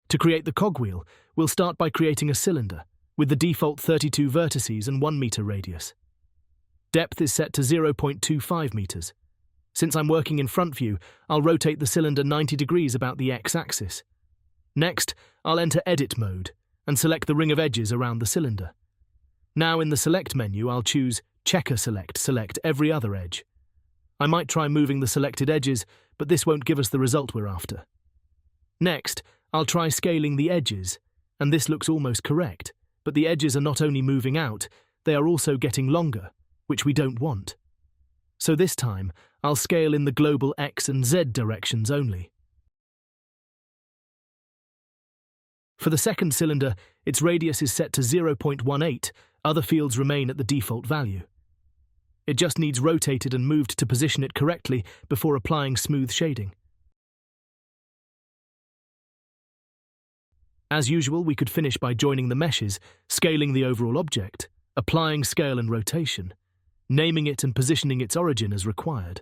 To create the cogwheel, we'll start by creating a cylinder, with the default 32 vertices and 1 meter radius. Depth is set to 0.25 meters. Since I'm working in front view, I'll rotate the cylinder 90 degrees about the x-axis. Next, I'll enter Edit mode and select the ring of edges around the cylinder. Now in the Select menu, I'll choose Checker select every other edge. I might try moving the selected edges, but this won't give us the result we're after. Next, I'll try scaling the edges, and this looks almost correct, but the edges are not only moving out, they are also getting longer, which we don't want. So this time, I'll scale in the global X and Z directions only. For the second cylinder, its radius is set to 0.18, other fields remain at the default value. It just needs rotated and moved to position it correctly before applying smooth shading. As usual, we could finish by joining the meshes, scaling the overall object, applying scale and rotation, naming it and positioning its origin as required.